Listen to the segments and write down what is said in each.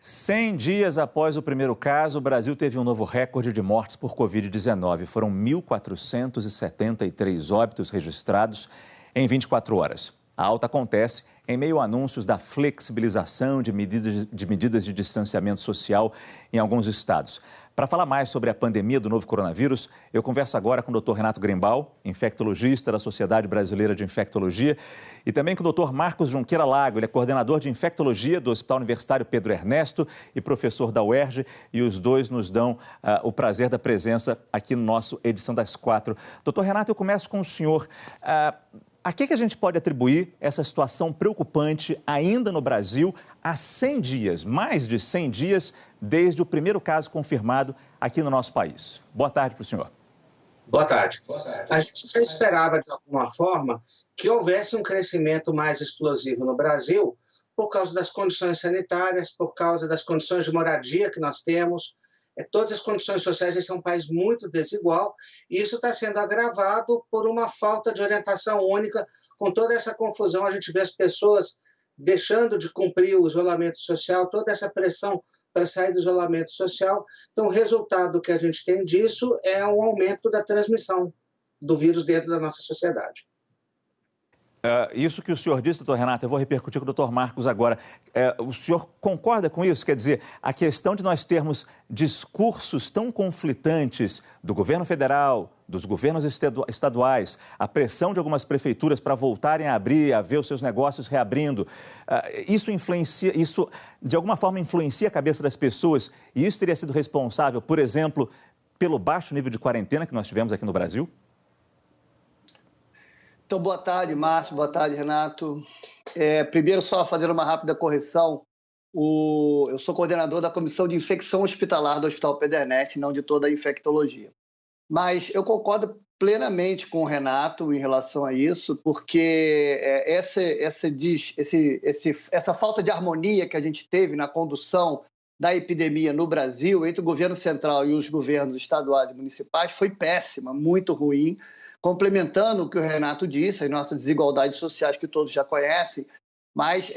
100 dias após o primeiro caso, o Brasil teve um novo recorde de mortes por Covid-19. Foram 1.473 óbitos registrados em 24 horas. A alta acontece em meio a anúncios da flexibilização de medidas de distanciamento social em alguns estados. Para falar mais sobre a pandemia do novo coronavírus, eu converso agora com o Dr. Renato Grimbal, infectologista da Sociedade Brasileira de Infectologia, e também com o Dr. Marcos Junqueira Lago. Ele é coordenador de infectologia do Hospital Universitário Pedro Ernesto e professor da UERJ, e os dois nos dão o prazer da presença aqui no nosso Edição das 4. Dr. Renato, eu começo com o senhor. A que a gente pode atribuir essa situação preocupante ainda no Brasil há 100 dias, mais de 100 dias, desde o primeiro caso confirmado aqui no nosso país? Boa tarde para o senhor. Boa tarde. A gente já esperava, de alguma forma, que houvesse um crescimento mais explosivo no Brasil por causa das condições sanitárias, por causa das condições de moradia que nós temos. Todas as condições sociais, esse é um país muito desigual, e isso está sendo agravado por uma falta de orientação única. Com toda essa confusão, a gente vê as pessoas deixando de cumprir o isolamento social, toda essa pressão para sair do isolamento social. Então, o resultado que a gente tem disso é um aumento da transmissão do vírus dentro da nossa sociedade. Isso que o senhor disse, doutor Renato, eu vou repercutir com o doutor Marcos agora. O senhor concorda com isso? Quer dizer, a questão de nós termos discursos tão conflitantes do governo federal, dos governos estaduais, a pressão de algumas prefeituras para voltarem a abrir, a ver os seus negócios reabrindo, isso de alguma forma influencia a cabeça das pessoas, e isso teria sido responsável, por exemplo, pelo baixo nível de quarentena que nós tivemos aqui no Brasil? Então, boa tarde, Márcio. Boa tarde, Renato. Primeiro, só fazendo uma rápida correção, eu sou coordenador da Comissão de Infecção Hospitalar do Hospital Pedro Ernesto, não de toda a infectologia. Mas eu concordo plenamente com o Renato em relação a isso, porque essa falta de harmonia que a gente teve na condução da epidemia no Brasil, entre o governo central e os governos estaduais e municipais, foi péssima, muito ruim. Complementando o que o Renato disse, as nossas desigualdades sociais que todos já conhecem, mas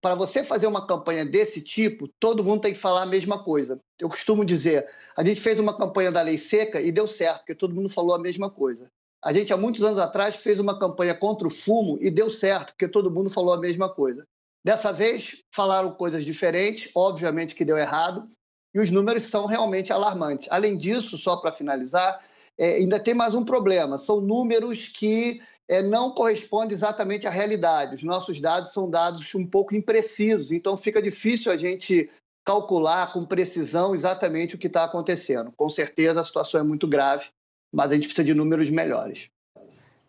para você fazer uma campanha desse tipo, todo mundo tem que falar a mesma coisa. Eu costumo dizer, a gente fez uma campanha da lei seca e deu certo, porque todo mundo falou a mesma coisa. A gente, há muitos anos atrás, fez uma campanha contra o fumo e deu certo, porque todo mundo falou a mesma coisa. Dessa vez, falaram coisas diferentes, obviamente que deu errado, e os números são realmente alarmantes. Além disso, só para finalizar, ainda tem mais um problema, são números que não correspondem exatamente à realidade. Os nossos dados são dados um pouco imprecisos, então fica difícil a gente calcular com precisão exatamente o que está acontecendo. Com certeza a situação é muito grave, mas a gente precisa de números melhores.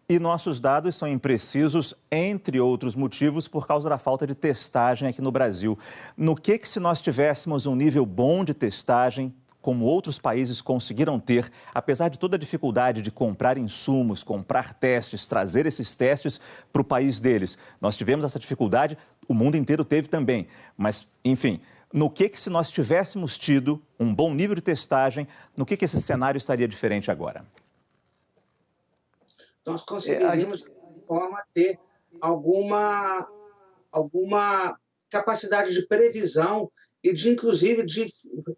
E nossos dados são imprecisos, entre outros motivos, por causa da falta de testagem aqui no Brasil. No que se nós tivéssemos um nível bom de testagem, como outros países conseguiram ter, apesar de toda a dificuldade de comprar insumos, comprar testes, trazer esses testes para o país deles. Nós tivemos essa dificuldade, o mundo inteiro teve também. Mas, enfim, no que se nós tivéssemos tido um bom nível de testagem, no que esse cenário estaria diferente agora? Nós conseguiríamos, de alguma forma, ter alguma capacidade de previsão e inclusive,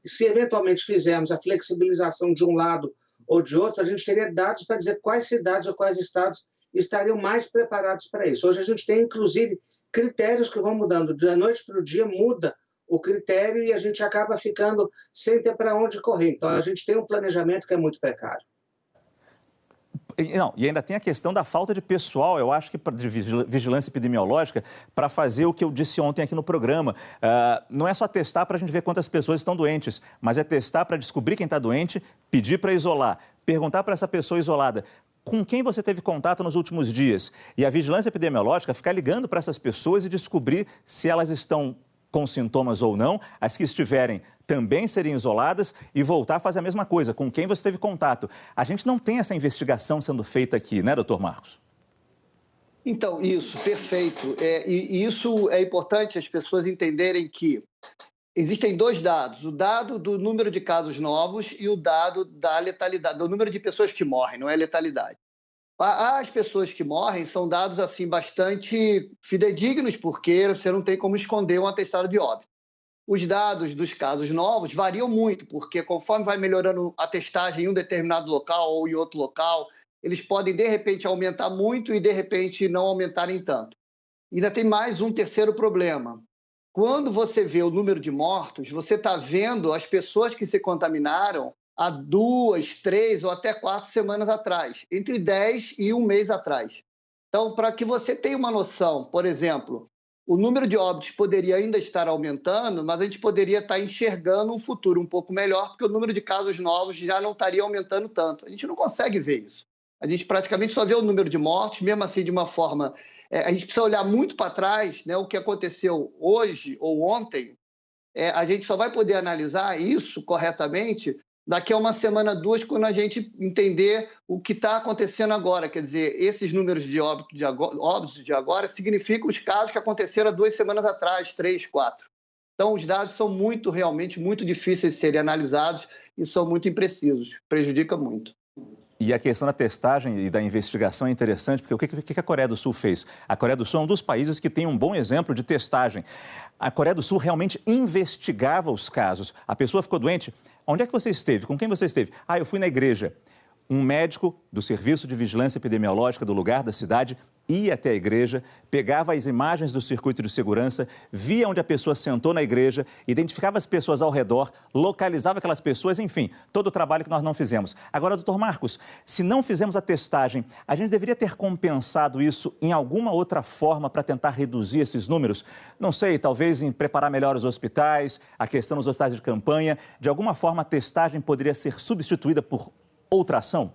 se eventualmente fizermos a flexibilização de um lado ou de outro, a gente teria dados para dizer quais cidades ou quais estados estariam mais preparados para isso. Hoje a gente tem, inclusive, critérios que vão mudando. Da noite para o dia muda o critério e a gente acaba ficando sem ter para onde correr. Então, a gente tem um planejamento que é muito precário. Não, e ainda tem a questão da falta de pessoal, eu acho que de vigilância epidemiológica, para fazer o que eu disse ontem aqui no programa. Não é só testar para a gente ver quantas pessoas estão doentes, mas é testar para descobrir quem está doente, pedir para isolar, perguntar para essa pessoa isolada com quem você teve contato nos últimos dias. E a vigilância epidemiológica ficar ligando para essas pessoas e descobrir se elas estão com sintomas ou não, as que estiverem também seriam isoladas e voltar a fazer a mesma coisa, com quem você teve contato. A gente não tem essa investigação sendo feita aqui, né, doutor Marcos? Então, isso, perfeito. E isso é importante as pessoas entenderem que existem dois dados, o dado do número de casos novos e o dado da letalidade, do número de pessoas que morrem, não é letalidade. As pessoas que morrem são dados assim bastante fidedignos, porque você não tem como esconder um atestado de óbito. Os dados dos casos novos variam muito, porque conforme vai melhorando a testagem em um determinado local ou em outro local, eles podem, de repente, aumentar muito e, de repente, não aumentarem tanto. Ainda tem mais um terceiro problema. Quando você vê o número de mortos, você está vendo as pessoas que se contaminaram há 2, 3 ou até 4 semanas atrás, entre 10 e um mês atrás. Então, para que você tenha uma noção, por exemplo, o número de óbitos poderia ainda estar aumentando, mas a gente poderia estar enxergando um futuro um pouco melhor, porque o número de casos novos já não estaria aumentando tanto. A gente não consegue ver isso. A gente praticamente só vê o número de mortos, mesmo assim de uma forma... a gente precisa olhar muito para trás, né, o que aconteceu hoje ou ontem. A gente só vai poder analisar isso corretamente daqui a uma semana, 2, quando a gente entender o que está acontecendo agora. Quer dizer, esses números de óbitos de agora significam os casos que aconteceram há 2 semanas atrás, 3, 4. Então, os dados são realmente muito difíceis de serem analisados e são muito imprecisos, prejudica muito. E a questão da testagem e da investigação é interessante, porque o que a Coreia do Sul fez? A Coreia do Sul é um dos países que tem um bom exemplo de testagem. A Coreia do Sul realmente investigava os casos. A pessoa ficou doente. Onde é que você esteve? Com quem você esteve? Eu fui na igreja. Um médico do Serviço de Vigilância Epidemiológica do lugar da cidade ia até a igreja, pegava as imagens do circuito de segurança, via onde a pessoa sentou na igreja, identificava as pessoas ao redor, localizava aquelas pessoas, enfim, todo o trabalho que nós não fizemos. Agora, doutor Marcos, se não fizemos a testagem, a gente deveria ter compensado isso em alguma outra forma para tentar reduzir esses números? Não sei, talvez em preparar melhor os hospitais, a questão dos hospitais de campanha. De alguma forma, a testagem poderia ser substituída por outra ação?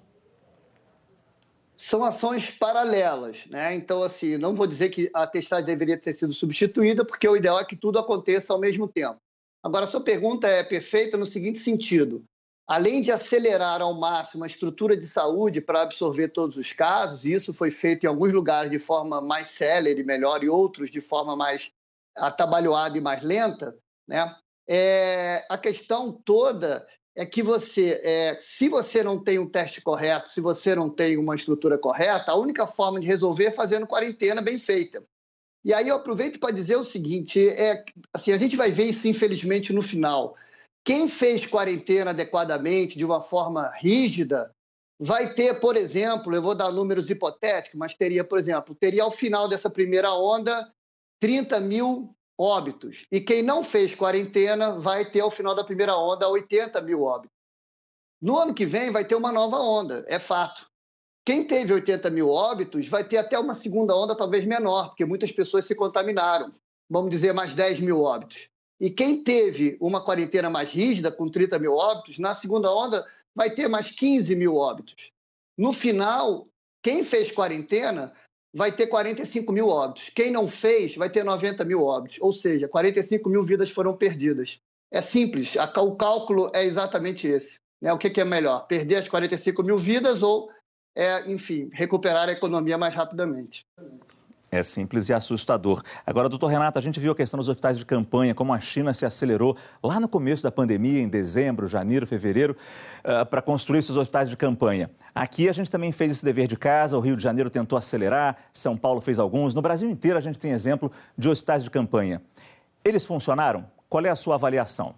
São ações paralelas, né? Então, assim, não vou dizer que a testagem deveria ter sido substituída, porque o ideal é que tudo aconteça ao mesmo tempo. Agora, a sua pergunta é perfeita no seguinte sentido: além de acelerar ao máximo a estrutura de saúde para absorver todos os casos, e isso foi feito em alguns lugares de forma mais célere e melhor, e outros de forma mais atabalhoada e mais lenta, né? A questão toda é que se você não tem um teste correto, se você não tem uma estrutura correta, a única forma de resolver é fazendo quarentena bem feita. E aí eu aproveito para dizer o seguinte, assim, a gente vai ver isso infelizmente no final. Quem fez quarentena adequadamente, de uma forma rígida, vai ter, por exemplo, eu vou dar números hipotéticos, mas teria ao final dessa primeira onda 30 mil óbitos. E quem não fez quarentena vai ter, ao final da primeira onda, 80 mil óbitos. No ano que vem vai ter uma nova onda, é fato. Quem teve 80 mil óbitos vai ter até uma segunda onda talvez menor, porque muitas pessoas se contaminaram. Vamos dizer, mais 10 mil óbitos. E quem teve uma quarentena mais rígida, com 30 mil óbitos, na segunda onda vai ter mais 15 mil óbitos. No final, quem fez quarentena vai ter 45 mil óbitos. Quem não fez vai ter 90 mil óbitos. Ou seja, 45 mil vidas foram perdidas. É simples, o cálculo é exatamente esse. Né? O que é melhor? Perder as 45 mil vidas ou, enfim, recuperar a economia mais rapidamente? É simples e assustador. Agora, doutor Renato, a gente viu a questão dos hospitais de campanha, como a China se acelerou lá no começo da pandemia, em dezembro, janeiro, fevereiro, para construir esses hospitais de campanha. Aqui a gente também fez esse dever de casa, o Rio de Janeiro tentou acelerar, São Paulo fez alguns. No Brasil inteiro a gente tem exemplo de hospitais de campanha. Eles funcionaram? Qual é a sua avaliação?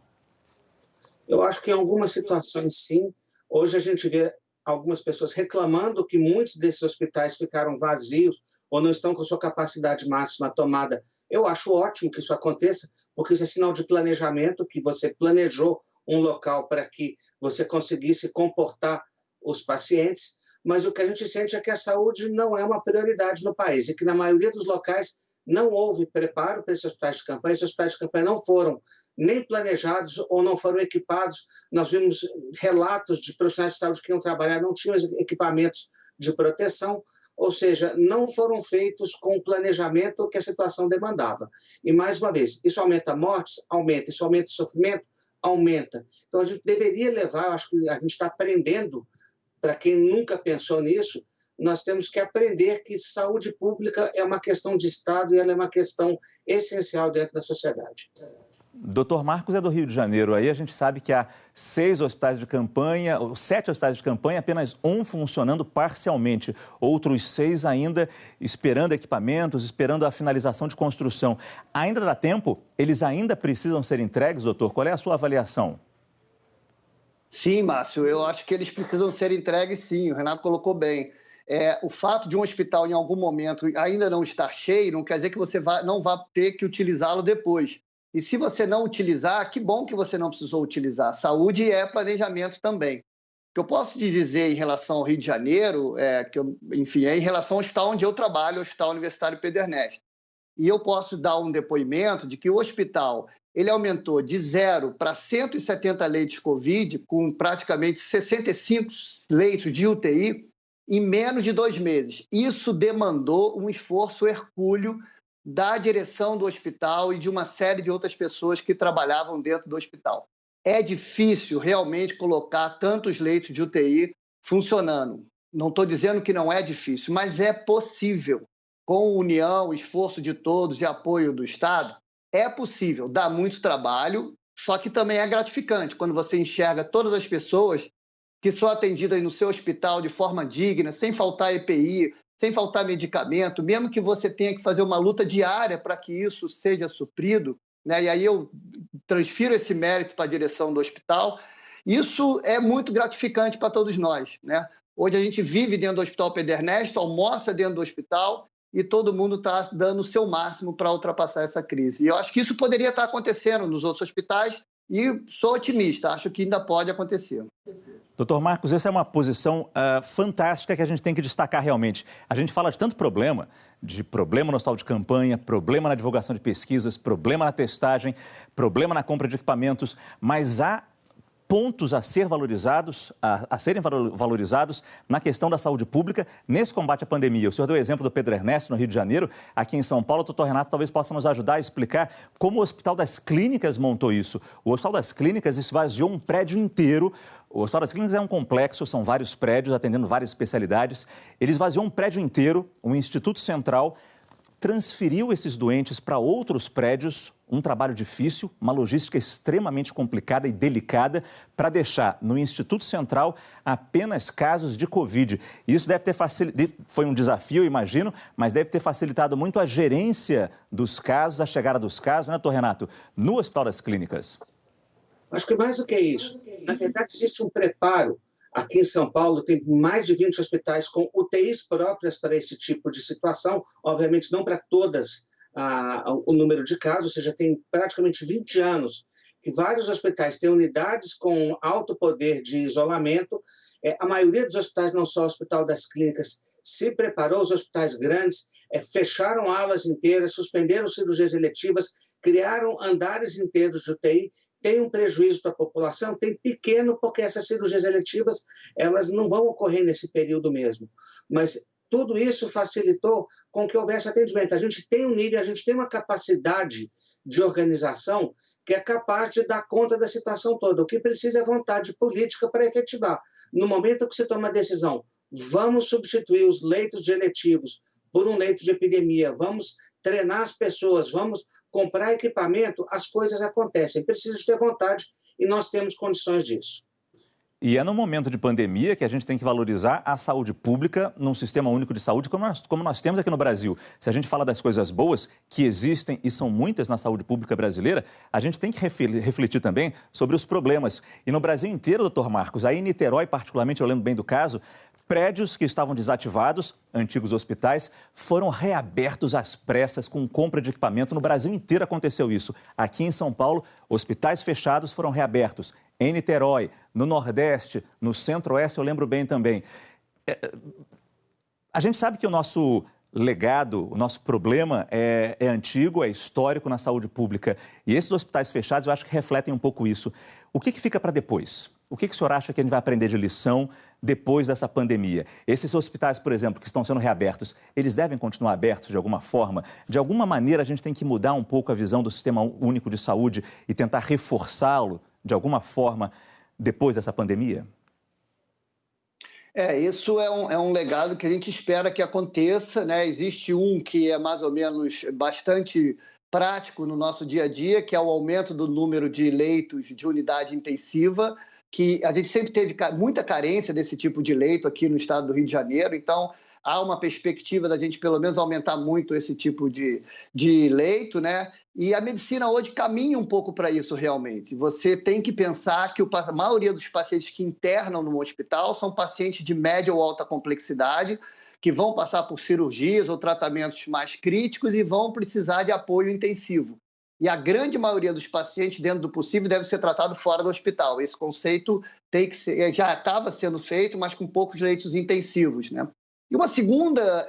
Eu acho que em algumas situações, sim. Hoje a gente vê algumas pessoas reclamando que muitos desses hospitais ficaram vazios ou não estão com sua capacidade máxima tomada. Eu acho ótimo que isso aconteça, porque isso é sinal de planejamento, que você planejou um local para que você conseguisse comportar os pacientes, mas o que a gente sente é que a saúde não é uma prioridade no país e que na maioria dos locais não houve preparo para esses hospitais de campanha. Esses hospitais de campanha não foram nem planejados ou não foram equipados. Nós vimos relatos de profissionais de saúde que iam trabalhar, não tinham equipamentos de proteção, ou seja, não foram feitos com o planejamento que a situação demandava. E, mais uma vez, isso aumenta mortes? Aumenta. Isso aumenta o sofrimento? Aumenta. Então, a gente deveria levar, acho que a gente está aprendendo, para quem nunca pensou nisso, nós temos que aprender que saúde pública é uma questão de Estado e ela é uma questão essencial dentro da sociedade. Dr. Marcos é do Rio de Janeiro. Aí a gente sabe que há 6 hospitais de campanha, 7 hospitais de campanha, apenas um funcionando parcialmente. Outros 6 ainda esperando equipamentos, esperando a finalização de construção. Ainda dá tempo? Eles ainda precisam ser entregues, doutor? Qual é a sua avaliação? Sim, Márcio, eu acho que eles precisam ser entregues, sim. O Renato colocou bem. O fato de um hospital, em algum momento, ainda não estar cheio, não quer dizer que você não vá ter que utilizá-lo depois. E se você não utilizar, que bom que você não precisou utilizar. Saúde é planejamento também. O que eu posso te dizer em relação ao Rio de Janeiro, é em relação ao hospital onde eu trabalho, o Hospital Universitário Pedro Ernesto. E eu posso dar um depoimento de que o hospital ele aumentou de 0 para 170 leitos Covid, com praticamente 65 leitos de UTI, em menos de 2 meses. Isso demandou um esforço hercúleo da direção do hospital e de uma série de outras pessoas que trabalhavam dentro do hospital. É difícil realmente colocar tantos leitos de UTI funcionando. Não estou dizendo que não é difícil, mas é possível. Com união, esforço de todos e apoio do Estado, é possível. Dá muito trabalho, só que também é gratificante quando você enxerga todas as pessoas que são atendidas no seu hospital de forma digna, sem faltar EPI, sem faltar medicamento, mesmo que você tenha que fazer uma luta diária para que isso seja suprido, né? E aí eu transfiro esse mérito para a direção do hospital. Isso é muito gratificante para todos nós, né? Hoje a gente vive dentro do Hospital Pedro Ernesto, almoça dentro do hospital e todo mundo está dando o seu máximo para ultrapassar essa crise. E eu acho que isso poderia estar acontecendo nos outros hospitais e sou otimista, acho que ainda pode acontecer. Doutor Marcos, essa é uma posição fantástica que a gente tem que destacar realmente. A gente fala de tanto problema no hospital de campanha, problema na divulgação de pesquisas, problema na testagem, problema na compra de equipamentos, mas há pontos a serem valorizados na questão da saúde pública nesse combate à pandemia. O senhor deu o exemplo do Pedro Ernesto, no Rio de Janeiro. Aqui em São Paulo, o doutor Renato talvez possa nos ajudar a explicar como o Hospital das Clínicas montou isso. O Hospital das Clínicas esvaziou um prédio inteiro. O Hospital das Clínicas é um complexo, são vários prédios atendendo várias especialidades. Ele esvaziou um prédio inteiro, um Instituto Central, transferiu esses doentes para outros prédios, um trabalho difícil, uma logística extremamente complicada e delicada para deixar no Instituto Central apenas casos de Covid. Isso deve ter foi um desafio, eu imagino, mas deve ter facilitado muito a gerência dos casos, a chegada dos casos, né, doutor Renato, no Hospital das Clínicas. Acho que mais do que isso. Na verdade, existe um preparo. Aqui em São Paulo tem mais de 20 hospitais com UTIs próprias para esse tipo de situação, obviamente não para todas o número de casos, ou seja, tem praticamente 20 anos que vários hospitais têm unidades com alto poder de isolamento. A maioria dos hospitais, não só o Hospital das Clínicas, se preparou, os hospitais grandes fecharam alas inteiras, suspenderam cirurgias eletivas, criaram andares inteiros de UTI. Tem um prejuízo para a população? Tem pequeno, porque essas cirurgias eletivas elas não vão ocorrer nesse período mesmo. Mas tudo isso facilitou com que houvesse atendimento. A gente tem um nível, a gente tem uma capacidade de organização que é capaz de dar conta da situação toda. O que precisa é vontade política para efetivar. No momento que você toma a decisão, vamos substituir os leitos de eletivos por um leito de epidemia, vamos treinar as pessoas, vamos comprar equipamento, as coisas acontecem. Precisa de ter vontade e nós temos condições disso. E é no momento de pandemia que a gente tem que valorizar a saúde pública num sistema único de saúde como nós temos aqui no Brasil. Se a gente fala das coisas boas que existem e são muitas na saúde pública brasileira, a gente tem que refletir também sobre os problemas. E no Brasil inteiro, doutor Marcos, aí em Niterói particularmente, eu lembro bem do caso, prédios que estavam desativados, antigos hospitais, foram reabertos às pressas com compra de equipamento. No Brasil inteiro aconteceu isso. Aqui em São Paulo, hospitais fechados foram reabertos. Em Niterói, no Nordeste, no Centro-Oeste, eu lembro bem também. A gente sabe que o nosso legado, o nosso problema é antigo, é histórico na saúde pública. E esses hospitais fechados, eu acho que refletem um pouco isso. O que fica para depois? O que o senhor acha que a gente vai aprender de lição depois dessa pandemia? Esses hospitais, por exemplo, que estão sendo reabertos, eles devem continuar abertos de alguma forma? De alguma maneira, a gente tem que mudar um pouco a visão do Sistema Único de Saúde e tentar reforçá-lo de alguma forma depois dessa pandemia? Isso é um legado que a gente espera que aconteça, né? Existe um que é mais ou menos bastante prático no nosso dia a dia, que é o aumento do número de leitos de unidade intensiva, que a gente sempre teve muita carência desse tipo de leito aqui no estado do Rio de Janeiro, então há uma perspectiva da gente pelo menos aumentar muito esse tipo de leito, né? E a medicina hoje caminha um pouco para isso realmente. Você tem que pensar que a maioria dos pacientes que internam no hospital são pacientes de média ou alta complexidade, que vão passar por cirurgias ou tratamentos mais críticos e vão precisar de apoio intensivo. E a grande maioria dos pacientes, dentro do possível, deve ser tratado fora do hospital. Esse conceito já estava sendo feito, mas com poucos leitos intensivos, né? E uma segunda,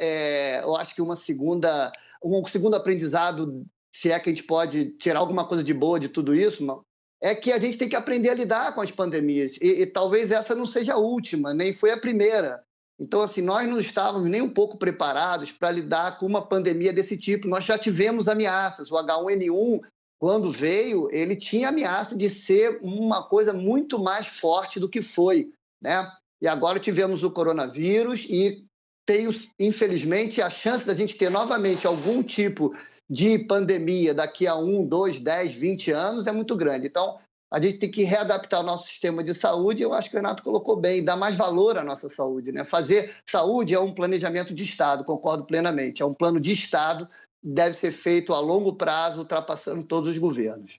eu acho que um segundo aprendizado, se é que a gente pode tirar alguma coisa de boa de tudo isso, é que a gente tem que aprender a lidar com as pandemias. E talvez essa não seja a última, nem foi a primeira. Então, assim, nós não estávamos nem um pouco preparados para lidar com uma pandemia desse tipo. Nós já tivemos ameaças. O H1N1, quando veio, ele tinha ameaça de ser uma coisa muito mais forte do que foi, né? E agora tivemos o coronavírus e tem, infelizmente, a chance da gente ter novamente algum tipo de pandemia daqui a 1, 2, 10, 20 anos é muito grande. Então, a gente tem que readaptar o nosso sistema de saúde, e eu acho que o Renato colocou bem, dar mais valor à nossa saúde, né? Fazer saúde é um planejamento de Estado, concordo plenamente, é um plano de Estado, deve ser feito a longo prazo, ultrapassando todos os governos.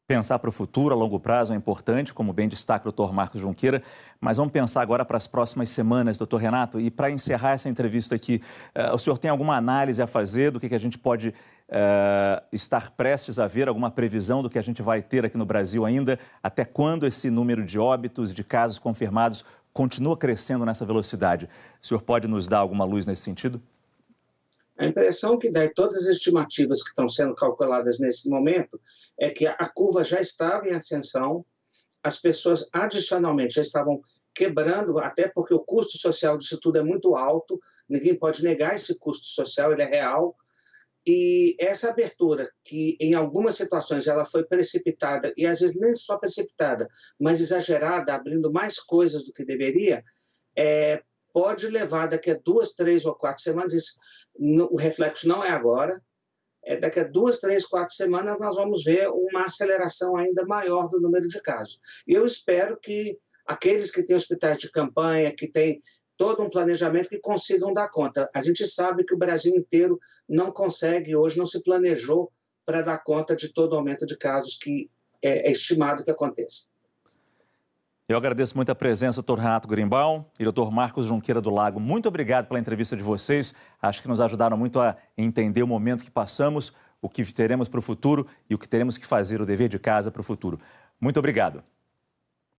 Pensar para o futuro a longo prazo é importante, como bem destaca o Dr. Marcos Junqueira, mas vamos pensar agora para as próximas semanas, Dr. Renato, e para encerrar essa entrevista aqui, o senhor tem alguma análise a fazer do que a gente pode estar prestes a ver, alguma previsão do que a gente vai ter aqui no Brasil ainda? Até quando esse número de óbitos, de casos confirmados, continua crescendo nessa velocidade? O senhor pode nos dar alguma luz nesse sentido? A impressão que dá, e todas as estimativas que estão sendo calculadas nesse momento, é que a curva já estava em ascensão, as pessoas adicionalmente já estavam quebrando, até porque o custo social disso tudo é muito alto, ninguém pode negar esse custo social, ele é real, e essa abertura, que em algumas situações ela foi precipitada, e às vezes nem só precipitada, mas exagerada, abrindo mais coisas do que deveria, pode levar daqui a 2, 3 ou 4 semanas, o reflexo não é agora, daqui a 2, 3, 4 semanas nós vamos ver uma aceleração ainda maior do número de casos. E eu espero que aqueles que têm hospitais de campanha, que têm todo um planejamento, que consigam dar conta. A gente sabe que o Brasil inteiro não consegue hoje, não se planejou para dar conta de todo o aumento de casos que é estimado que aconteça. Eu agradeço muito a presença do Dr. Renato Greenbaum e do Dr. Marcos Junqueira do Lago. Muito obrigado pela entrevista de vocês. Acho que nos ajudaram muito a entender o momento que passamos, o que teremos para o futuro e o que teremos que fazer, o dever de casa para o futuro. Muito obrigado.